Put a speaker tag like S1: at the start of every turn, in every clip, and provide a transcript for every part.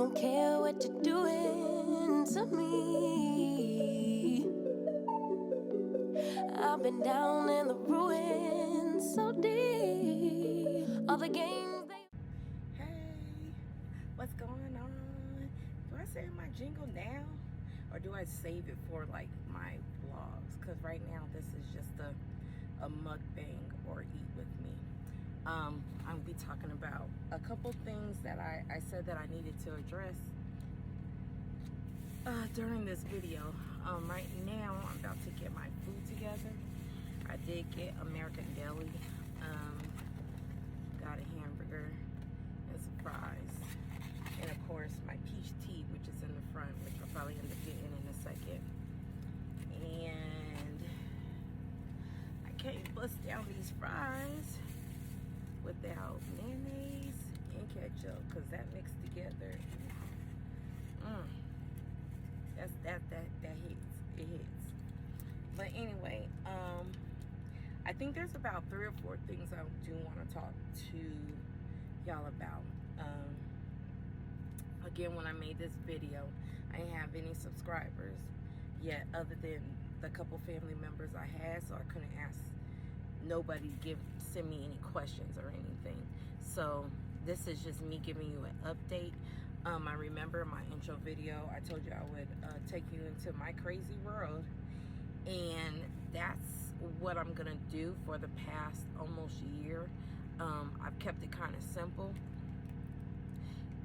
S1: don't care what you're doing to me. I've been down in the ruins so deep. All the games they...
S2: Hey, what's going on? Do I save my jingle now? Or do I save it for like my vlogs? Because right now this is just a mukbang or eat with me. I'll be talking about a couple things that I said that I needed to address during this video. Right now I'm about to get my food together. I did get American Deli. Got a hamburger and some fries. And of course my peach tea, which is in the front, which I'll probably end up getting in a second. And I can't bust down these fries without mayonnaise and ketchup, because that mixed together, that hits. It hits. But anyway, I think there's about 3 or 4 things I do want to talk to y'all about. Again, when I made this video, I didn't have any subscribers yet, other than the couple family members I had, so I couldn't ask nobody to send me any questions or anything. So this is just me giving you an update. I remember my intro video, I told you I would take you into my crazy world, and that's what I'm gonna do for the past almost year. I've kept it kind of simple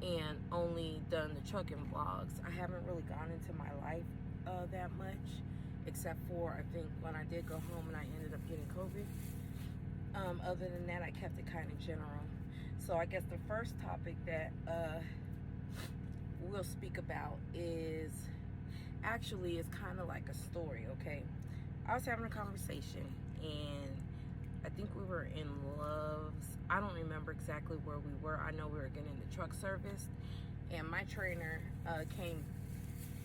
S2: and only done the trucking vlogs. I haven't really gone into my life that much, except for I think when I did go home and I ended up getting COVID. Other than that, I kept it kind of general. So I guess the first topic that we'll speak about is actually is kind of like a story, okay? I was having a conversation and I think we were in Love's. I don't remember exactly where we were. I know we were getting the truck serviced, and my trainer came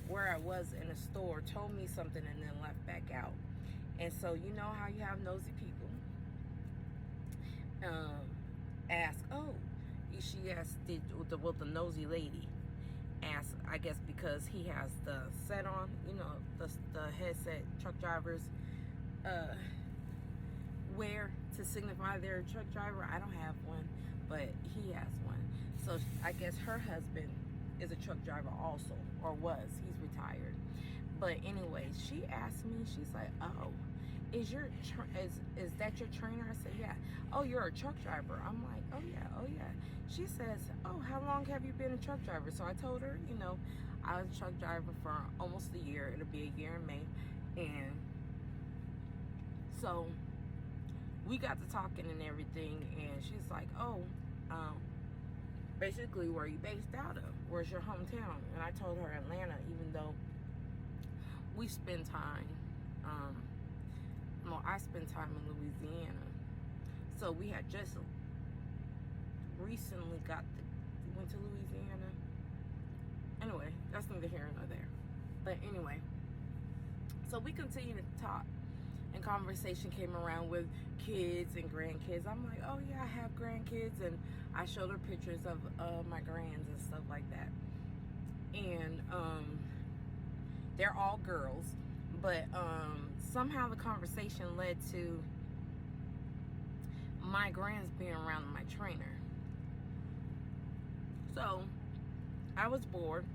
S2: where I was in the store, told me something, and then left back out. And so you know how you have nosy people ask, she asked, the nosy lady asked, I guess because he has the set on, you know, the headset truck drivers wear to signify they're a truck driver. I don't have one, but he has one. So I guess her husband is a truck driver also, or was. He's retired. But anyway, she asked me, she's like, oh, is that your trainer? I said, yeah. Oh, you're a truck driver? I'm like, oh yeah. She says, oh, how long have you been a truck driver? So I told her, you know, I was a truck driver for almost a year. It'll be a year in May. And so we got to talking and everything, and she's like, oh, basically, where are you based out of? Where's your hometown? And I told her Atlanta, even though we spend time, I spend time in Louisiana. So we had just recently went to Louisiana. Anyway, that's neither here nor there. But anyway, so we continued to talk, and conversation came around with kids and grandkids. I'm like, oh yeah, I have grandkids, and I showed her pictures of my grands and stuff like that. And they're all girls, but somehow the conversation led to my grands being around my trainer. So I was bored.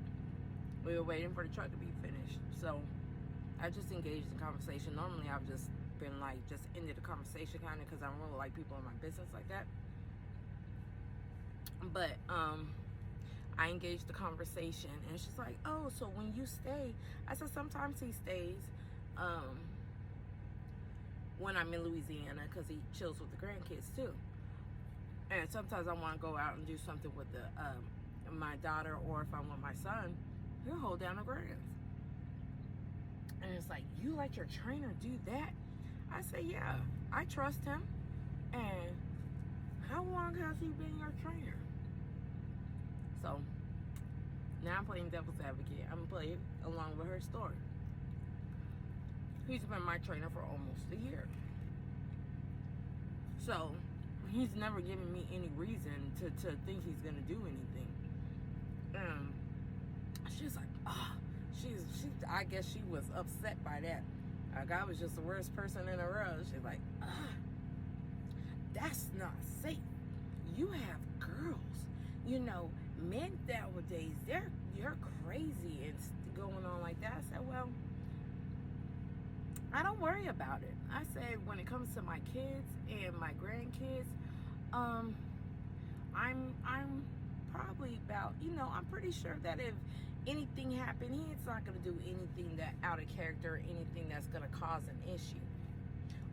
S2: We were waiting for the truck to be finished, so I just engaged in conversation. Normally I've just been like, just ended the conversation kind of, because I don't really like people in my business like that. But I engaged the conversation, and she's like, oh, so when you stay, I said, sometimes he stays when I'm in Louisiana, because he chills with the grandkids too. And sometimes I want to go out and do something with my daughter, or if I'm with my son, he'll hold down the grands. And it's like, you let your trainer do that? I say, yeah, I trust him. And how long has he been your trainer? So now I'm playing devil's advocate. I'm playing along with her story. He's been my trainer for almost a year. So he's never given me any reason to think he's gonna do anything. she's like, oh, I guess she was upset by that. Like, I was just the worst person in the world. She's like, that's not safe. You have girls. You know, men nowadays, they're crazy and going on like that. I said, well, I don't worry about it. I said, when it comes to my kids and my grandkids, I'm probably about, I'm pretty sure that if anything happened, he's not going to do anything that out of character, anything that's going to cause an issue,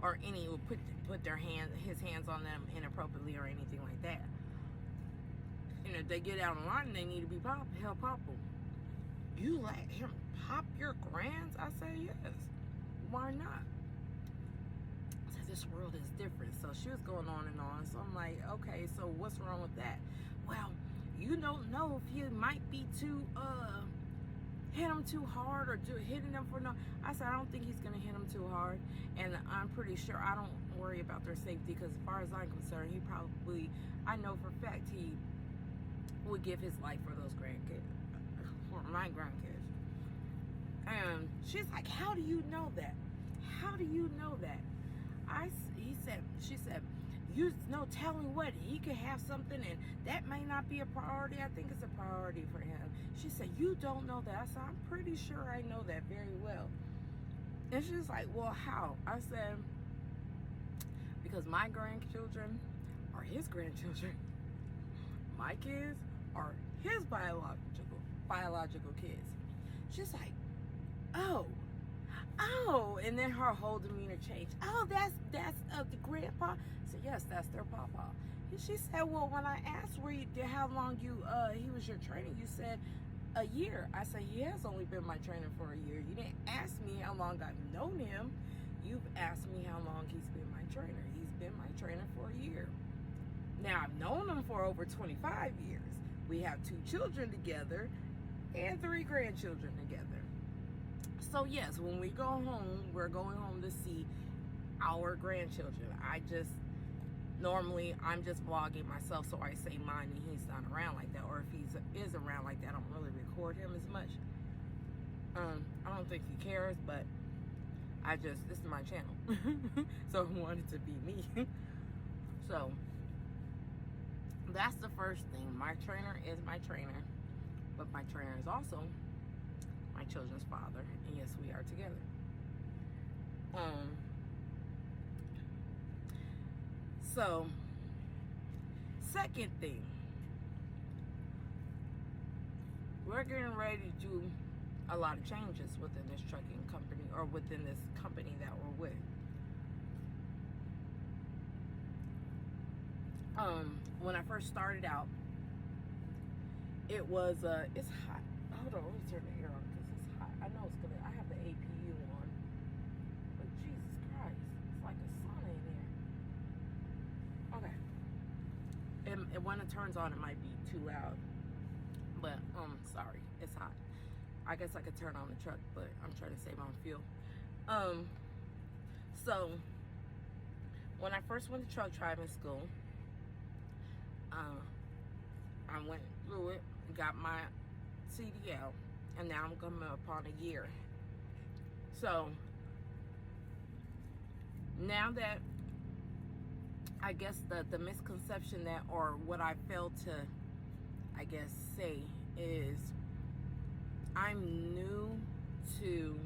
S2: or any will put his hands on them inappropriately or anything like that. And if they get out of line, they need to be held pop them. You let him pop your grands? I say yes. Why not? So this world is different. So she was going on and on. So I'm like, okay, so what's wrong with that? Well, you don't know if you might be too hit him too hard or hitting them for no. I said, I don't think he's gonna hit him too hard, and I'm pretty sure I don't worry about their safety, because as far as I'm concerned, he probably, I know for a fact he would give his life for those grandkids, for my grandkids. And she's like, how do you know that? How do you know that? She said, you no telling what, he could have something and that may not be a priority. I think it's a priority for him. She said, you don't know that. I said, I'm pretty sure I know that very well. And she's like, well, how? I said, because my grandchildren are his grandchildren. My kids are his biological kids. She's like, oh, and then her whole demeanor changed. Oh, that's the grandpa. I said, yes, that's their papa. And she said, well, when I asked how long he was your trainer, you said a year. I said, he has only been my trainer for a year. You didn't ask me how long I've known him. You've asked me how long he's been my trainer. He's been my trainer for a year. Now, I've known him for over 25 years. We have 2 children together and 3 grandchildren together. So yes, when we go home, we're going home to see our grandchildren. Normally I'm just vlogging myself, so I say mine and he's not around like that. Or if he is around like that, I don't really record him as much. I don't think he cares, but this is my channel. So I want it to be me. So that's the first thing. My trainer is my trainer, but my trainer is also my children's father, and yes, we are together. So second thing, we're getting ready to do a lot of changes within this trucking company, or within this company that we're with. When I first started out, it was it's hot. Hold on, let me turn the air on because it's hot. I know it's gonna. I have the APU on, but Jesus Christ, it's like a sauna in here. Okay. And when it turns on, it might be too loud. But sorry, it's hot. I guess I could turn on the truck, but I'm trying to save on fuel. So when I first went to truck driving school, I went through it, got my CDL, and now I'm coming upon a year. So now that, I guess the misconception that, or what I failed to, I guess, say is, I'm new to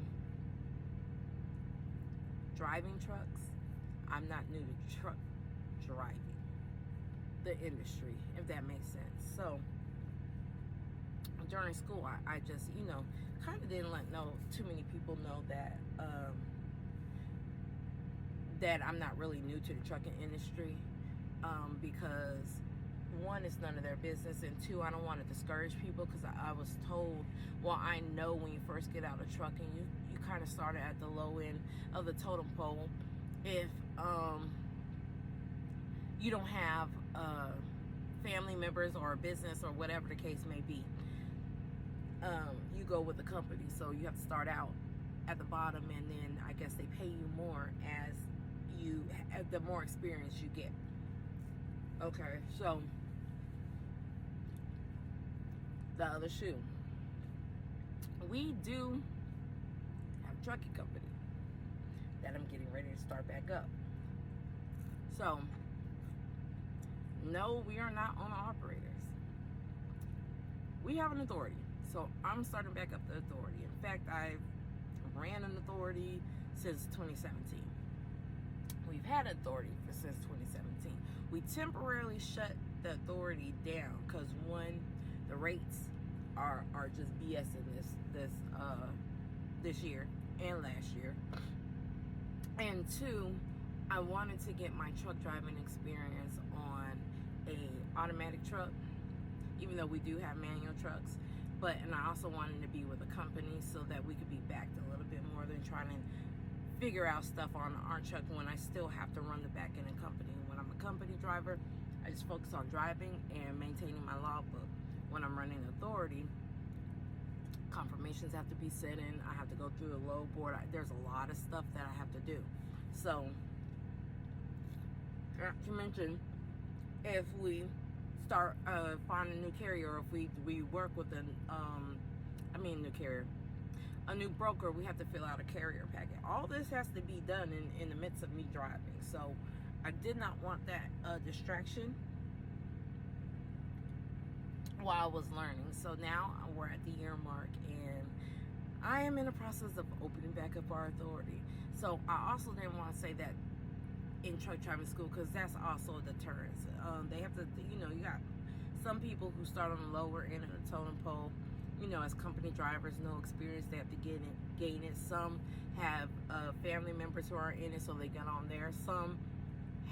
S2: driving trucks. I'm not new to truck driving, the industry, if that makes sense. So during school, I just, kind of didn't let too many people know that that I'm not really new to the trucking industry, because one, it's none of their business, and two, I don't want to discourage people, because I was told, well, I know when you first get out of trucking, you kind of started at the low end of the totem pole. If you don't have family members or a business or whatever the case may be, you go with the company, so you have to start out at the bottom, and then I guess they pay you more as the more experience you get. Okay, so the other shoe. we do have a trucking company that I'm getting ready to start back up. So, no, we are not owner operators. We have an authority. So I'm starting back up the authority. In fact, I've ran an authority since 2017. We've had authority since 2017. We temporarily shut the authority down because one, the rates are just BS in this year and last year. And two, I wanted to get my truck driving experience on a automatic truck, even though we do have manual trucks. And I also wanted to be with a company so that we could be backed a little bit more than trying to figure out stuff on our truck when I still have to run the back end of company. When I'm a company driver, I just focus on driving and maintaining my logbook. When I'm running authority, confirmations have to be sent in. I have to go through a load board. There's a lot of stuff that I have to do. So, not to mention, if we start find a new carrier, or if we work with a new broker, we have to fill out a carrier packet. All this has to be done in the midst of me driving. So I did not want that distraction while I was learning. So now we're at the year mark, and I am in the process of opening back up our authority. So I also didn't want to say that in truck driving school, because that's also a deterrence. They have to, you got some people who start on the lower end of the totem pole, as company drivers, no experience, they have to gain it. Some have family members who are in it, so they get on there. Some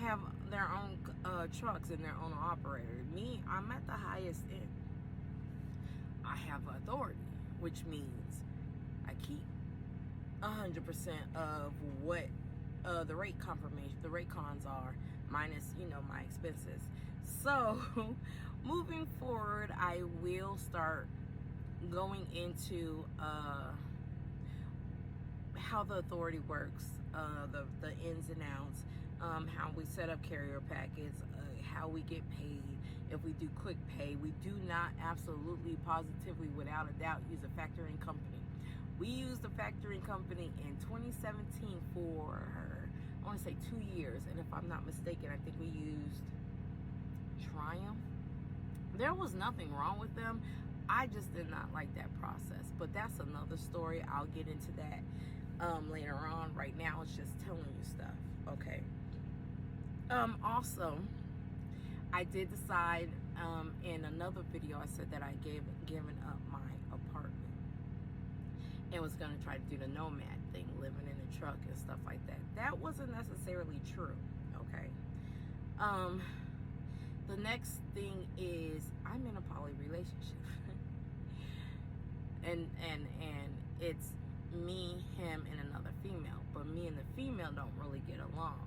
S2: have their own trucks and their own operator. Me, I'm at the highest end. I have authority, which means I keep 100% of what the rate cons are, minus my expenses. So moving forward, I will start going into how the authority works, the ins and outs, how we set up carrier packets, how we get paid. If we do quick pay, we do not absolutely, positively, without a doubt, use a factoring company. We used a factoring company in 2017 for, I want to say, 2 years. And if I'm not mistaken, I think we used Triumph. There was nothing wrong with them. I just did not like that process. But that's another story. I'll get into that later on. Right now, it's just telling you stuff. Okay. Also, I did decide in another video, I said that I given up my apartment and was going to try to do the nomad thing, living in a truck and stuff like that. That wasn't necessarily true, okay? The next thing is I'm in a poly relationship. and it's me, him, and another female. But me and the female don't really get along.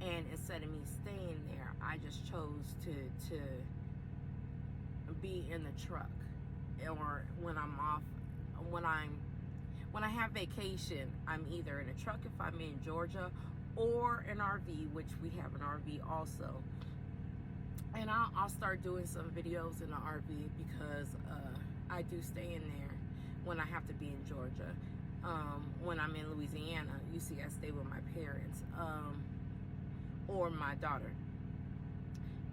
S2: And instead of me staying there, I just chose to be in the truck. Or when I'm off, when I have vacation, I'm either in a truck if I'm in Georgia, or an RV, which we have an RV also. And I'll start doing some videos in the RV because I do stay in there when I have to be in Georgia. When I'm in Louisiana, you see I stay with my parents or my daughter.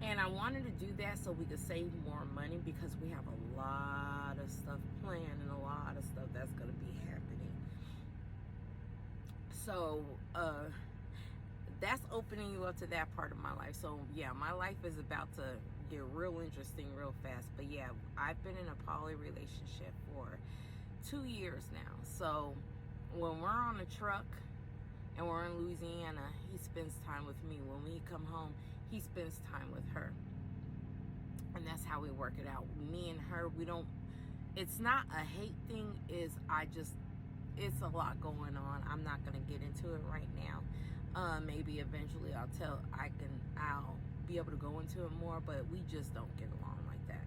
S2: And I wanted to do that so we could save more money because we have a lot of stuff planned and a lot of stuff that's going to be happening. So, that's opening you up to that part of my life. So, yeah, my life is about to get real interesting real fast. But, yeah, I've been in a poly relationship for 2 years now. So, when we're on a truck and we're in Louisiana, he spends time with me. When we come home, he spends time with her. And that's how we work it out. Me and her, we don't, it's not a hate thing, it's a lot going on. I'm not going to get into it right now. Maybe eventually I'll be able to go into it more, but we just don't get along like that.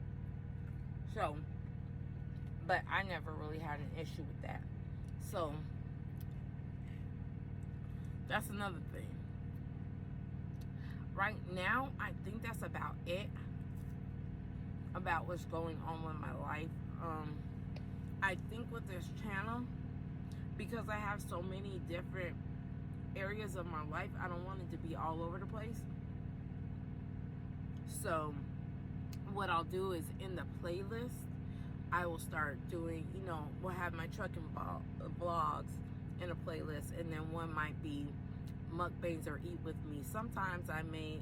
S2: So, but I never really had an issue with that. So, that's another thing. Right now, I think that's about it. About what's going on with my life. I think with this channel, because I have so many different areas of my life, I don't want it to be all over the place. So what I'll do is in the playlist, I will start doing, you know, we'll have my trucking vlogs in a playlist, and then one might be mukbangs or eat with me. Sometimes I may,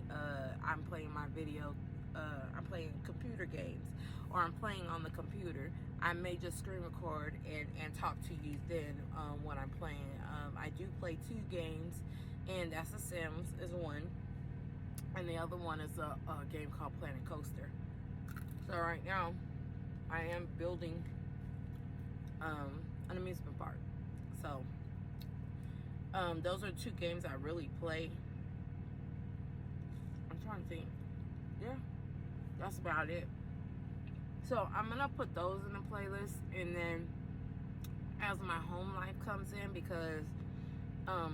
S2: I'm playing my video, I'm playing computer games, or I'm playing on the computer. I may just screen record and talk to you then when I'm playing. I do play 2 games, and that's The Sims is one, and the other one is a game called Planet Coaster. So right now, I am building an amusement park. So those are 2 games I really play. I'm trying to think. Yeah, that's about it. So I'm gonna put those in the playlist, and then as my home life comes in, because I'll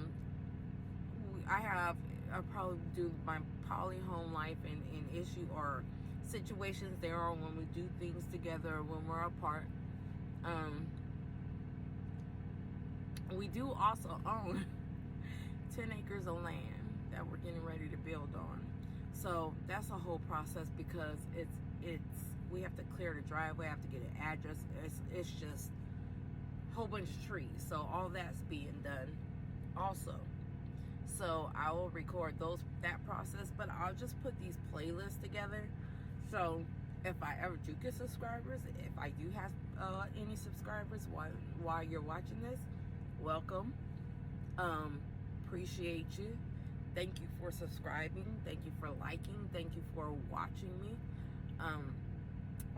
S2: probably do my poly home life and issue or situations there, or when we do things together, or when we're apart. We do also own 10 acres of land that we're getting ready to build on. So that's a whole process, because we have to clear the driveway, have to get an address. It's just a whole bunch of trees. So all that's being done also. So I will record that process, but I'll just put these playlists together. So if I ever do get subscribers, if I do have any subscribers while you're watching this, welcome. Appreciate you. Thank you for subscribing. Thank you for liking. Thank you for watching me.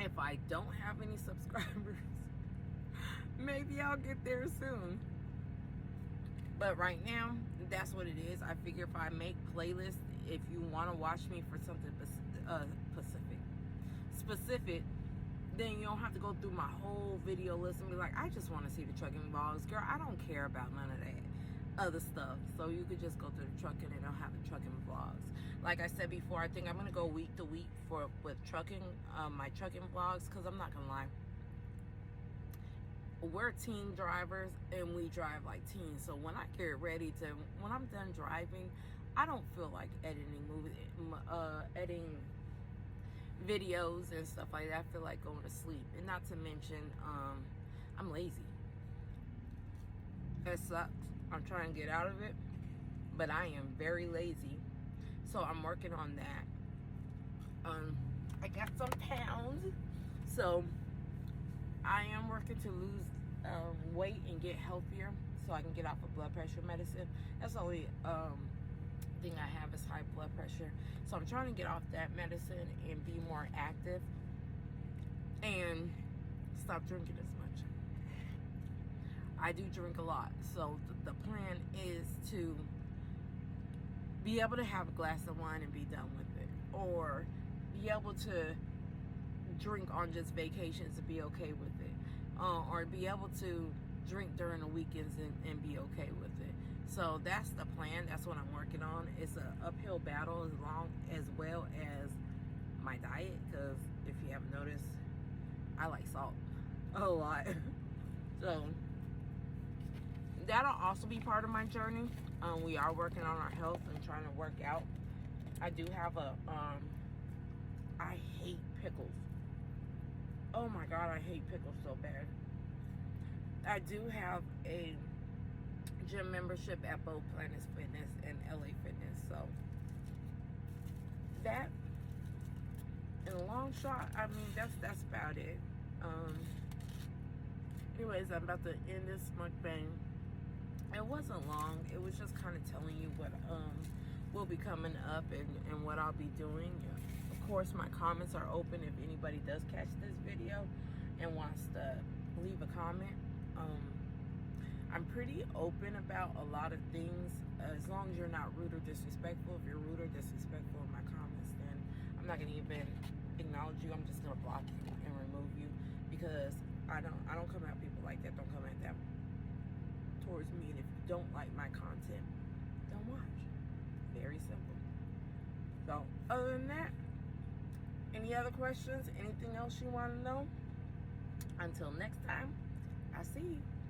S2: If I don't have any subscribers, maybe I'll get there soon. But right now, that's what it is. I figure if I make playlists, if you want to watch me for something specific, then you don't have to go through my whole video list and be like, I just want to see the trucking vlogs. Girl, I don't care about none of that other stuff. So you could just go to the trucking, and I'll have the trucking vlogs. Like I said before, I think I'm going to go week to week with trucking, my trucking vlogs, because I'm not going to lie. We're teen drivers, and we drive like teens. So when I get ready when I'm done driving, I don't feel like editing videos and stuff like that. I feel like going to sleep. And not to mention, I'm lazy. It sucks. I'm trying to get out of it, but I am very lazy. So I'm working on that. I got some pounds, so I am working to lose weight and get healthier, so I can get off of blood pressure medicine. That's the only thing I have is high blood pressure. So I'm trying to get off that medicine and be more active and stop drinking as much. I do drink a lot, so the plan is to be able to have a glass of wine and be done with it, or be able to drink on just vacations and be okay with it, or be able to drink during the weekends and be okay with it. So that's the plan. That's what I'm working on. It's an uphill battle, as well as my diet, because if you haven't noticed, I like salt a lot. So that'll also be part of my journey. We are working on our health and trying to work out. I do have I hate pickles. Oh my God, I hate pickles so bad. I do have a gym membership at both Planet Fitness and LA Fitness. So that, in a long shot, I mean, that's about it. Anyways, I'm about to end this mukbang. It wasn't long. It was just kind of telling you what will be coming up and what I'll be doing. Of course, my comments are open if anybody does catch this video and wants to leave a comment. I'm pretty open about a lot of things, as long as you're not rude or disrespectful. If you're rude or disrespectful in my comments, then I'm not gonna even acknowledge you. I'm just gonna block you and remove you, because I don't come at people like that. Don't come at them towards me. And if you don't like my content, don't watch. Very simple. So other than that, any other questions, anything else you want to know? Until next time, I see you.